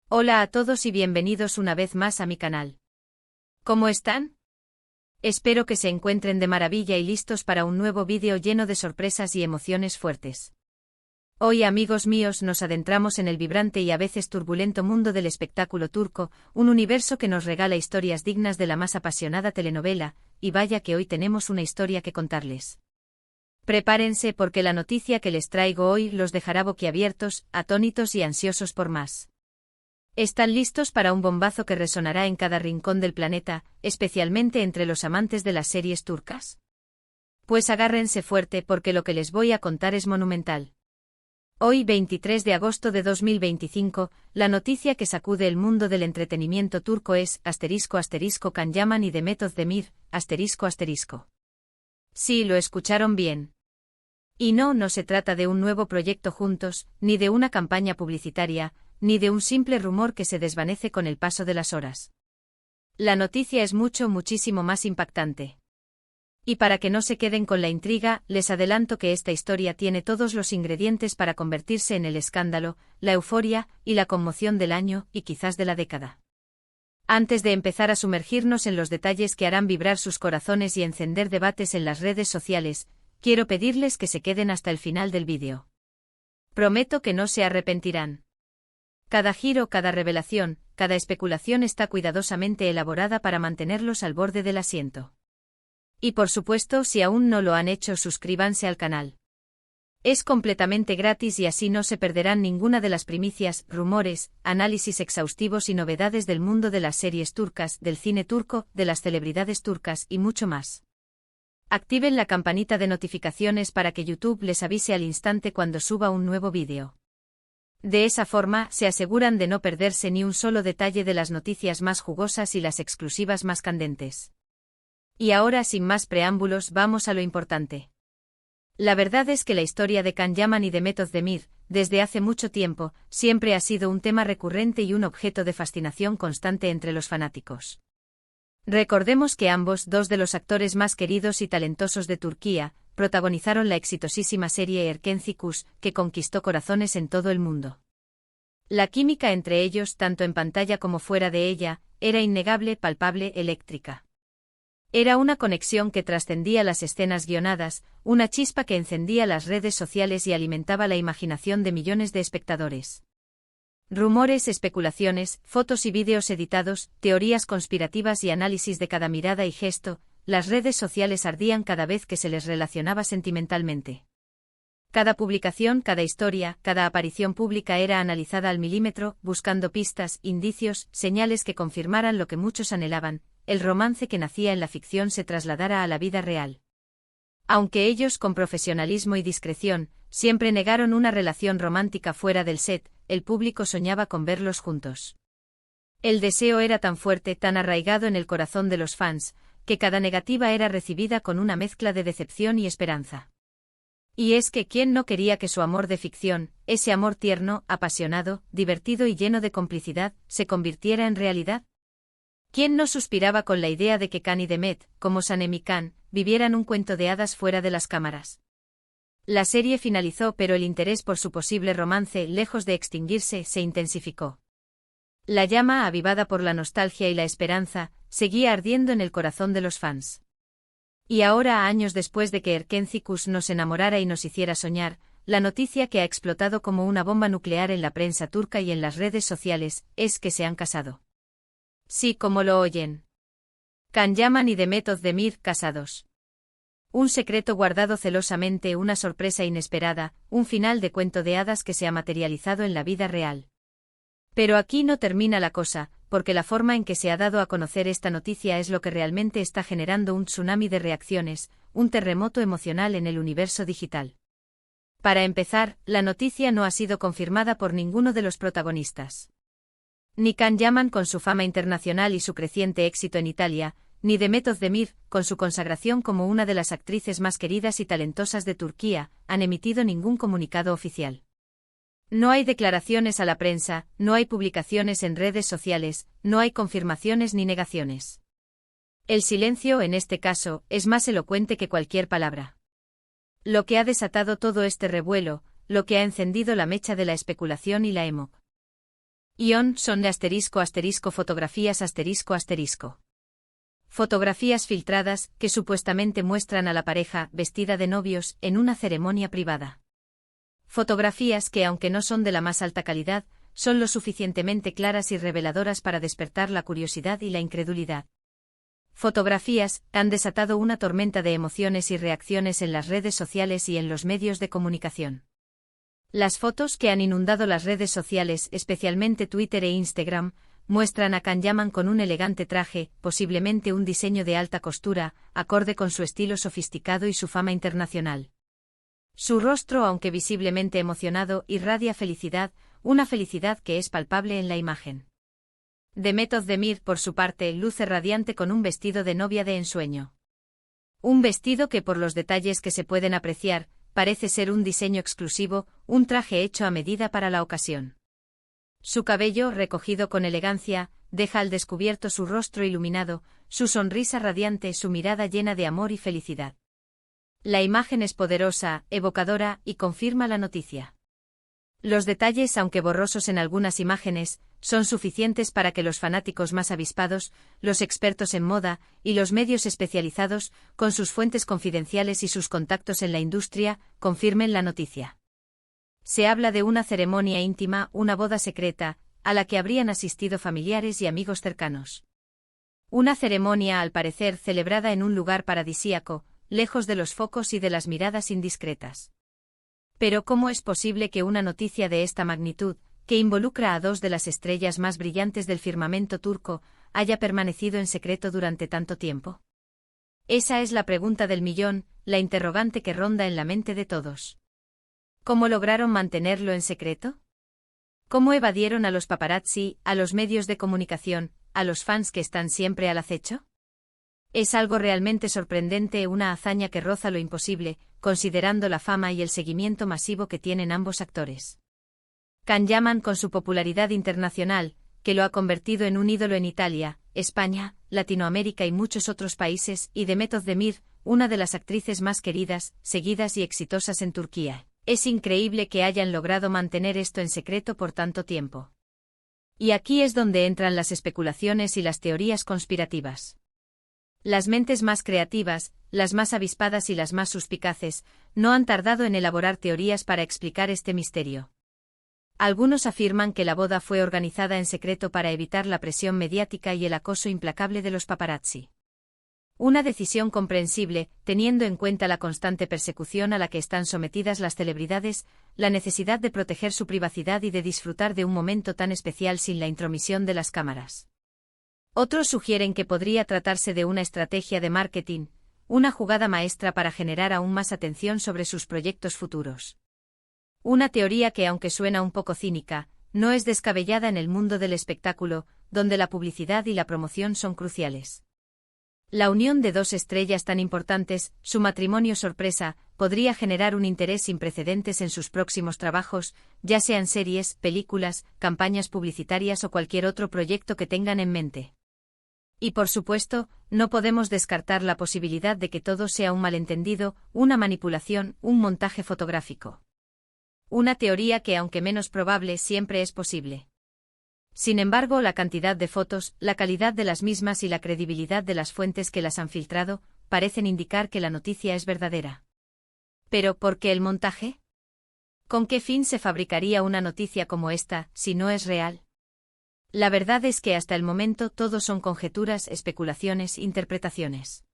Hola a todos y bienvenidos una vez más a mi canal. ¿Cómo están? Espero que se encuentren de maravilla y listos para un nuevo vídeo lleno de sorpresas y emociones fuertes. Hoy, amigos míos, nos adentramos en el vibrante y a veces turbulento mundo del espectáculo turco, un universo que nos regala historias dignas de la más apasionada telenovela, y vaya que hoy tenemos una historia que contarles. Prepárense porque la noticia que les traigo hoy los dejará boquiabiertos, atónitos y ansiosos por más. ¿Están listos para un bombazo que resonará en cada rincón del planeta, especialmente entre los amantes de las series turcas? Pues agárrense fuerte porque lo que les voy a contar es monumental. Hoy, 23 de agosto de 2025, la noticia que sacude el mundo del entretenimiento turco es *** Can y Demet Özdemir, ***. Sí, lo escucharon bien. Y no se trata de un nuevo proyecto juntos, ni de una campaña publicitaria, ni de un simple rumor que se desvanece con el paso de las horas. La noticia es muchísimo más impactante. Y para que no se queden con la intriga, les adelanto que esta historia tiene todos los ingredientes para convertirse en el escándalo, la euforia y la conmoción del año y quizás de la década. Antes de empezar a sumergirnos en los detalles que harán vibrar sus corazones y encender debates en las redes sociales, quiero pedirles que se queden hasta el final del vídeo. Prometo que no se arrepentirán. Cada giro, cada revelación, cada especulación está cuidadosamente elaborada para mantenerlos al borde del asiento. Y por supuesto, si aún no lo han hecho, suscríbanse al canal. Es completamente gratis y así no se perderán ninguna de las primicias, rumores, análisis exhaustivos y novedades del mundo de las series turcas, del cine turco, de las celebridades turcas y mucho más. Activen la campanita de notificaciones para que YouTube les avise al instante cuando suba un nuevo vídeo. De esa forma, se aseguran de no perderse ni un solo detalle de las noticias más jugosas y las exclusivas más candentes. Y ahora, sin más preámbulos, vamos a lo importante. La verdad es que la historia de Can Yaman y Demet Özdemir, desde hace mucho tiempo, siempre ha sido un tema recurrente y un objeto de fascinación constante entre los fanáticos. Recordemos que ambos, dos de los actores más queridos y talentosos de Turquía, protagonizaron la exitosísima serie Erkenci Kuş, que conquistó corazones en todo el mundo. La química entre ellos, tanto en pantalla como fuera de ella, era innegable, palpable, eléctrica. Era una conexión que trascendía las escenas guionadas, una chispa que encendía las redes sociales y alimentaba la imaginación de millones de espectadores. Rumores, especulaciones, fotos y vídeos editados, teorías conspirativas y análisis de cada mirada y gesto, las redes sociales ardían cada vez que se les relacionaba sentimentalmente. Cada publicación, cada historia, cada aparición pública era analizada al milímetro, buscando pistas, indicios, señales que confirmaran lo que muchos anhelaban: el romance que nacía en la ficción se trasladara a la vida real. Aunque ellos, con profesionalismo y discreción, siempre negaron una relación romántica fuera del set, el público soñaba con verlos juntos. El deseo era tan fuerte, tan arraigado en el corazón de los fans, que cada negativa era recibida con una mezcla de decepción y esperanza. Y es que ¿quién no quería que su amor de ficción, ese amor tierno, apasionado, divertido y lleno de complicidad, se convirtiera en realidad? ¿Quién no suspiraba con la idea de que Can y Demet, como Sanem y Can, vivieran un cuento de hadas fuera de las cámaras? La serie finalizó, pero el interés por su posible romance, lejos de extinguirse, se intensificó. La llama, avivada por la nostalgia y la esperanza, seguía ardiendo en el corazón de los fans. Y ahora, años después de que Erkenci Kuş nos enamorara y nos hiciera soñar, la noticia que ha explotado como una bomba nuclear en la prensa turca y en las redes sociales, es que se han casado. Sí, como lo oyen. Can Yaman y Demet Özdemir, casados. Un secreto guardado celosamente, una sorpresa inesperada, un final de cuento de hadas que se ha materializado en la vida real. Pero aquí no termina la cosa, porque la forma en que se ha dado a conocer esta noticia es lo que realmente está generando un tsunami de reacciones, un terremoto emocional en el universo digital. Para empezar, la noticia no ha sido confirmada por ninguno de los protagonistas. Ni Can Yaman, con su fama internacional y su creciente éxito en Italia, ni Demet Özdemir, con su consagración como una de las actrices más queridas y talentosas de Turquía, han emitido ningún comunicado oficial. No hay declaraciones a la prensa, no hay publicaciones en redes sociales, no hay confirmaciones ni negaciones. El silencio, en este caso, es más elocuente que cualquier palabra. Lo que ha desatado todo este revuelo, lo que ha encendido la mecha de la especulación y la emo. Ion son de fotografías ***. Fotografías filtradas que supuestamente muestran a la pareja vestida de novios en una ceremonia privada. Fotografías que, aunque no son de la más alta calidad, son lo suficientemente claras y reveladoras para despertar la curiosidad y la incredulidad. Fotografías han desatado una tormenta de emociones y reacciones en las redes sociales y en los medios de comunicación. Las fotos que han inundado las redes sociales, especialmente Twitter e Instagram, muestran a Kanyaman con un elegante traje, posiblemente un diseño de alta costura, acorde con su estilo sofisticado y su fama internacional. Su rostro, aunque visiblemente emocionado, irradia felicidad, una felicidad que es palpable en la imagen. Demet Özdemir, por su parte, luce radiante con un vestido de novia de ensueño. Un vestido que, por los detalles que se pueden apreciar, parece ser un diseño exclusivo, un traje hecho a medida para la ocasión. Su cabello, recogido con elegancia, deja al descubierto su rostro iluminado, su sonrisa radiante, su mirada llena de amor y felicidad. La imagen es poderosa, evocadora, y confirma la noticia. Los detalles, aunque borrosos en algunas imágenes, son suficientes para que los fanáticos más avispados, los expertos en moda, y los medios especializados, con sus fuentes confidenciales y sus contactos en la industria, confirmen la noticia. Se habla de una ceremonia íntima, una boda secreta, a la que habrían asistido familiares y amigos cercanos. Una ceremonia, al parecer, celebrada en un lugar paradisíaco, lejos de los focos y de las miradas indiscretas. Pero ¿cómo es posible que una noticia de esta magnitud, que involucra a dos de las estrellas más brillantes del firmamento turco, haya permanecido en secreto durante tanto tiempo? Esa es la pregunta del millón, la interrogante que ronda en la mente de todos. ¿Cómo lograron mantenerlo en secreto? ¿Cómo evadieron a los paparazzi, a los medios de comunicación, a los fans que están siempre al acecho? Es algo realmente sorprendente, una hazaña que roza lo imposible, considerando la fama y el seguimiento masivo que tienen ambos actores. Kanyaman, con su popularidad internacional, que lo ha convertido en un ídolo en Italia, España, Latinoamérica y muchos otros países, y Demet Özdemir, una de las actrices más queridas, seguidas y exitosas en Turquía. Es increíble que hayan logrado mantener esto en secreto por tanto tiempo. Y aquí es donde entran las especulaciones y las teorías conspirativas. Las mentes más creativas, las más avispadas y las más suspicaces, no han tardado en elaborar teorías para explicar este misterio. Algunos afirman que la boda fue organizada en secreto para evitar la presión mediática y el acoso implacable de los paparazzi. Una decisión comprensible, teniendo en cuenta la constante persecución a la que están sometidas las celebridades, la necesidad de proteger su privacidad y de disfrutar de un momento tan especial sin la intromisión de las cámaras. Otros sugieren que podría tratarse de una estrategia de marketing, una jugada maestra para generar aún más atención sobre sus proyectos futuros. Una teoría que, aunque suena un poco cínica, no es descabellada en el mundo del espectáculo, donde la publicidad y la promoción son cruciales. La unión de dos estrellas tan importantes, su matrimonio sorpresa, podría generar un interés sin precedentes en sus próximos trabajos, ya sean series, películas, campañas publicitarias o cualquier otro proyecto que tengan en mente. Y por supuesto, no podemos descartar la posibilidad de que todo sea un malentendido, una manipulación, un montaje fotográfico. Una teoría que, aunque menos probable, siempre es posible. Sin embargo, la cantidad de fotos, la calidad de las mismas y la credibilidad de las fuentes que las han filtrado, parecen indicar que la noticia es verdadera. ¿Pero por qué el montaje? ¿Con qué fin se fabricaría una noticia como esta, si no es real? La verdad es que hasta el momento todo son conjeturas, especulaciones, interpretaciones.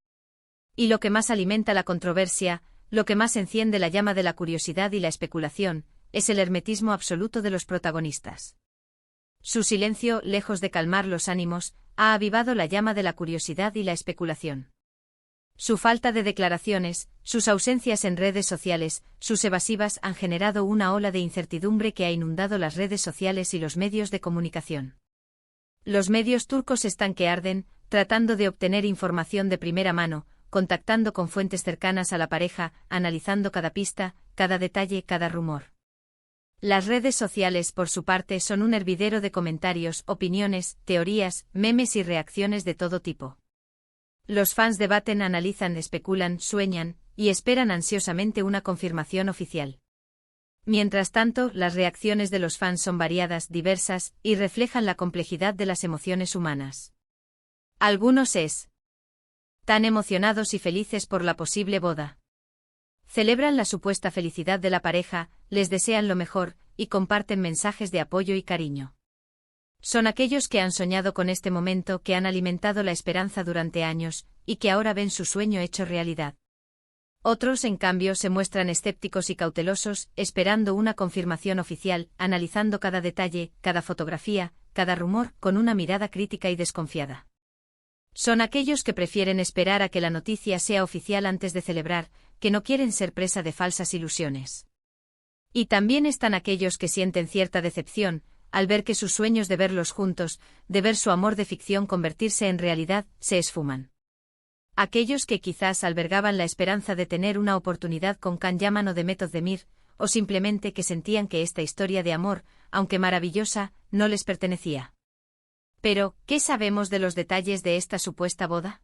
Y lo que más alimenta la controversia, lo que más enciende la llama de la curiosidad y la especulación, es el hermetismo absoluto de los protagonistas. Su silencio, lejos de calmar los ánimos, ha avivado la llama de la curiosidad y la especulación. Su falta de declaraciones, sus ausencias en redes sociales, sus evasivas han generado una ola de incertidumbre que ha inundado las redes sociales y los medios de comunicación. Los medios turcos están que arden, tratando de obtener información de primera mano, contactando con fuentes cercanas a la pareja, analizando cada pista, cada detalle, cada rumor. Las redes sociales, por su parte, son un hervidero de comentarios, opiniones, teorías, memes y reacciones de todo tipo. Los fans debaten, analizan, especulan, sueñan, y esperan ansiosamente una confirmación oficial. Mientras tanto, las reacciones de los fans son variadas, diversas, y reflejan la complejidad de las emociones humanas. Algunos tan emocionados y felices por la posible boda. Celebran la supuesta felicidad de la pareja, les desean lo mejor, y comparten mensajes de apoyo y cariño. Son aquellos que han soñado con este momento, que han alimentado la esperanza durante años, y que ahora ven su sueño hecho realidad. Otros, en cambio, se muestran escépticos y cautelosos, esperando una confirmación oficial, analizando cada detalle, cada fotografía, cada rumor, con una mirada crítica y desconfiada. Son aquellos que prefieren esperar a que la noticia sea oficial antes de celebrar, que no quieren ser presa de falsas ilusiones. Y también están aquellos que sienten cierta decepción, al ver que sus sueños de verlos juntos, de ver su amor de ficción convertirse en realidad, se esfuman. Aquellos que quizás albergaban la esperanza de tener una oportunidad con Can Yaman o Demet Özdemir, o simplemente que sentían que esta historia de amor, aunque maravillosa, no les pertenecía. Pero, ¿qué sabemos de los detalles de esta supuesta boda?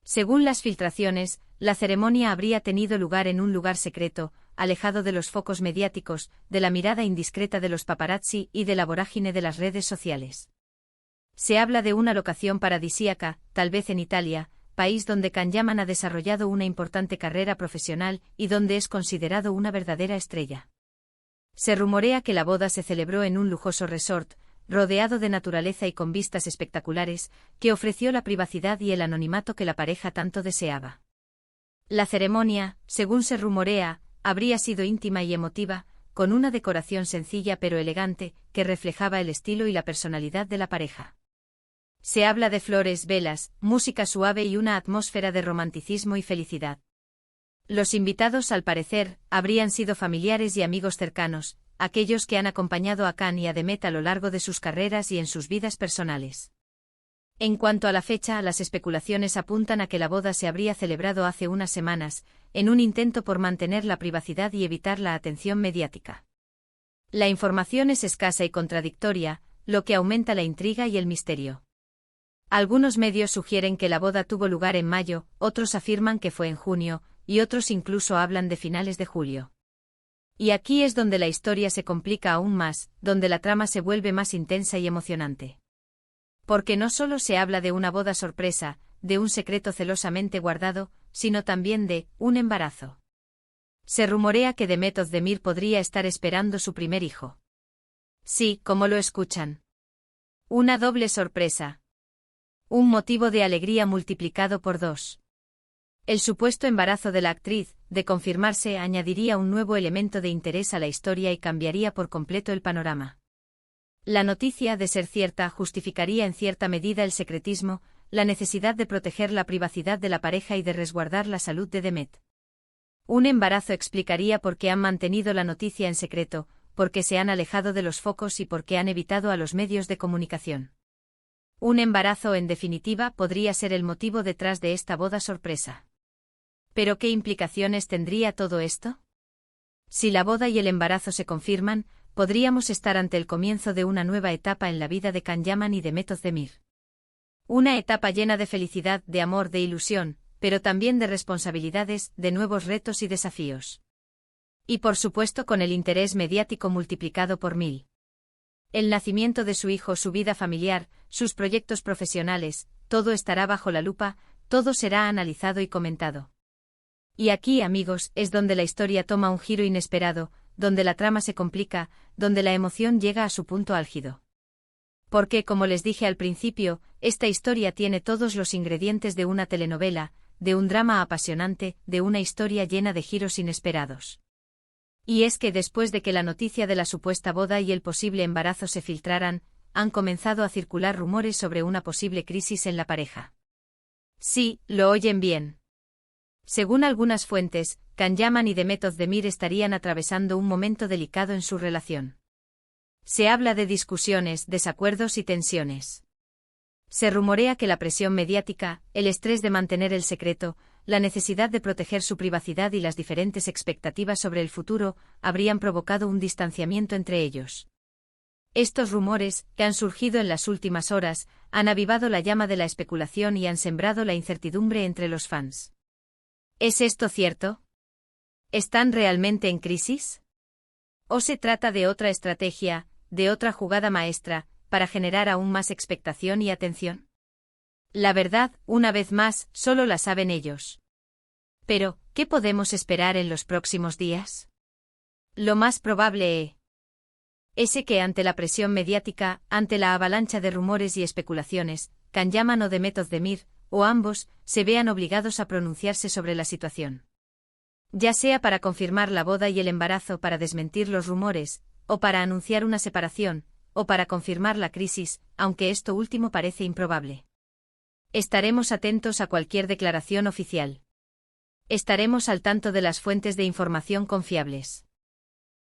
Según las filtraciones, la ceremonia habría tenido lugar en un lugar secreto, alejado de los focos mediáticos, de la mirada indiscreta de los paparazzi y de la vorágine de las redes sociales. Se habla de una locación paradisíaca, tal vez en Italia, país donde Can Yaman ha desarrollado una importante carrera profesional y donde es considerado una verdadera estrella. Se rumorea que la boda se celebró en un lujoso resort, rodeado de naturaleza y con vistas espectaculares, que ofreció la privacidad y el anonimato que la pareja tanto deseaba. La ceremonia, según se rumorea, habría sido íntima y emotiva, con una decoración sencilla pero elegante, que reflejaba el estilo y la personalidad de la pareja. Se habla de flores, velas, música suave y una atmósfera de romanticismo y felicidad. Los invitados, al parecer, habrían sido familiares y amigos cercanos, aquellos que han acompañado a Can y a Demet a lo largo de sus carreras y en sus vidas personales. En cuanto a la fecha, las especulaciones apuntan a que la boda se habría celebrado hace unas semanas, en un intento por mantener la privacidad y evitar la atención mediática. La información es escasa y contradictoria, lo que aumenta la intriga y el misterio. Algunos medios sugieren que la boda tuvo lugar en mayo, otros afirman que fue en junio, y otros incluso hablan de finales de julio. Y aquí es donde la historia se complica aún más, donde la trama se vuelve más intensa y emocionante. Porque no solo se habla de una boda sorpresa, de un secreto celosamente guardado, sino también de un embarazo. Se rumorea que Demet Özdemir podría estar esperando su primer hijo. Sí, como lo escuchan. Una doble sorpresa. Un motivo de alegría multiplicado por 2. El supuesto embarazo de la actriz, de confirmarse, añadiría un nuevo elemento de interés a la historia y cambiaría por completo el panorama. La noticia, de ser cierta, justificaría en cierta medida el secretismo, la necesidad de proteger la privacidad de la pareja y de resguardar la salud de Demet. Un embarazo explicaría por qué han mantenido la noticia en secreto, por qué se han alejado de los focos y por qué han evitado a los medios de comunicación. Un embarazo, en definitiva, podría ser el motivo detrás de esta boda sorpresa. ¿Pero qué implicaciones tendría todo esto? Si la boda y el embarazo se confirman, podríamos estar ante el comienzo de una nueva etapa en la vida de Can Yaman y Demet Özdemir. Una etapa llena de felicidad, de amor, de ilusión, pero también de responsabilidades, de nuevos retos y desafíos. Y por supuesto con el interés mediático multiplicado por 1000. El nacimiento de su hijo, su vida familiar, sus proyectos profesionales, todo estará bajo la lupa, todo será analizado y comentado. Y aquí, amigos, es donde la historia toma un giro inesperado, donde la trama se complica, donde la emoción llega a su punto álgido. Porque, como les dije al principio, esta historia tiene todos los ingredientes de una telenovela, de un drama apasionante, de una historia llena de giros inesperados. Y es que después de que la noticia de la supuesta boda y el posible embarazo se filtraran, han comenzado a circular rumores sobre una posible crisis en la pareja. Sí, lo oyen bien. Según algunas fuentes, Can Yaman y Demet Özdemir estarían atravesando un momento delicado en su relación. Se habla de discusiones, desacuerdos y tensiones. Se rumorea que la presión mediática, el estrés de mantener el secreto, la necesidad de proteger su privacidad y las diferentes expectativas sobre el futuro, habrían provocado un distanciamiento entre ellos. Estos rumores, que han surgido en las últimas horas, han avivado la llama de la especulación y han sembrado la incertidumbre entre los fans. ¿Es esto cierto? ¿Están realmente en crisis? ¿O se trata de otra estrategia, de otra jugada maestra, para generar aún más expectación y atención? La verdad, una vez más, solo la saben ellos. Pero, ¿qué podemos esperar en los próximos días? Lo más probable es que ante la presión mediática, ante la avalancha de rumores y especulaciones, Can Yaman o Demet Özdemir, o ambos, se vean obligados a pronunciarse sobre la situación. Ya sea para confirmar la boda y el embarazo, para desmentir los rumores, o para anunciar una separación, o para confirmar la crisis, aunque esto último parece improbable. Estaremos atentos a cualquier declaración oficial. Estaremos al tanto de las fuentes de información confiables.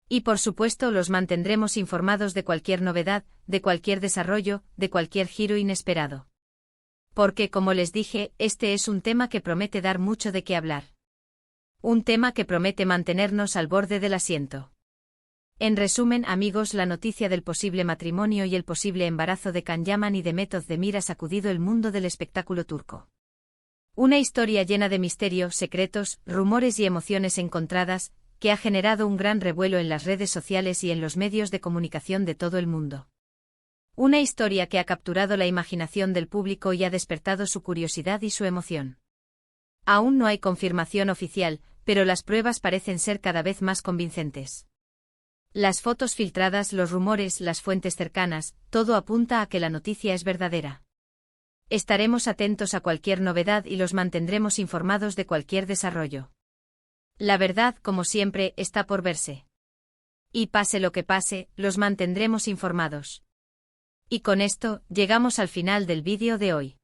Y por supuesto los mantendremos informados de cualquier novedad, de cualquier desarrollo, de cualquier giro inesperado. Porque, como les dije, este es un tema que promete dar mucho de qué hablar. Un tema que promete mantenernos al borde del asiento. En resumen, amigos, la noticia del posible matrimonio y el posible embarazo de Can Yaman y Demet Özdemir ha sacudido el mundo del espectáculo turco. Una historia llena de misterios, secretos, rumores y emociones encontradas, que ha generado un gran revuelo en las redes sociales y en los medios de comunicación de todo el mundo. Una historia que ha capturado la imaginación del público y ha despertado su curiosidad y su emoción. Aún no hay confirmación oficial, pero las pruebas parecen ser cada vez más convincentes. Las fotos filtradas, los rumores, las fuentes cercanas, todo apunta a que la noticia es verdadera. Estaremos atentos a cualquier novedad y los mantendremos informados de cualquier desarrollo. La verdad, como siempre, está por verse. Y pase lo que pase, los mantendremos informados. Y con esto, llegamos al final del vídeo de hoy.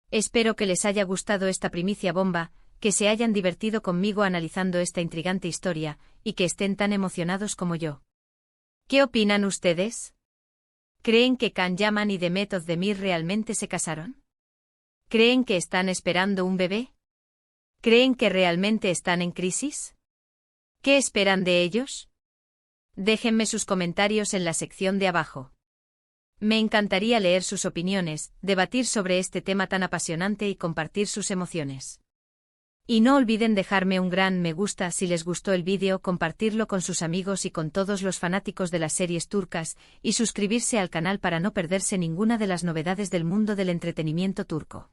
Espero que les haya gustado esta primicia bomba, que se hayan divertido conmigo analizando esta intrigante historia, y que estén tan emocionados como yo. ¿Qué opinan ustedes? ¿Creen que Can Yaman y Demet Özdemir realmente se casaron? ¿Creen que están esperando un bebé? ¿Creen que realmente están en crisis? ¿Qué esperan de ellos? Déjenme sus comentarios en la sección de abajo. Me encantaría leer sus opiniones, debatir sobre este tema tan apasionante y compartir sus emociones. Y no olviden dejarme un gran me gusta si les gustó el vídeo, compartirlo con sus amigos y con todos los fanáticos de las series turcas, y suscribirse al canal para no perderse ninguna de las novedades del mundo del entretenimiento turco.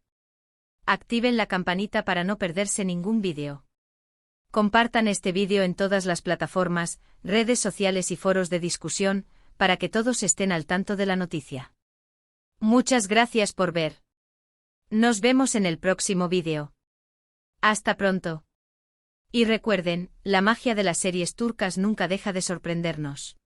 Activen la campanita para no perderse ningún vídeo. Compartan este vídeo en todas las plataformas, redes sociales y foros de discusión, para que todos estén al tanto de la noticia. Muchas gracias por ver. Nos vemos en el próximo vídeo. Hasta pronto. Y recuerden, la magia de las series turcas nunca deja de sorprendernos.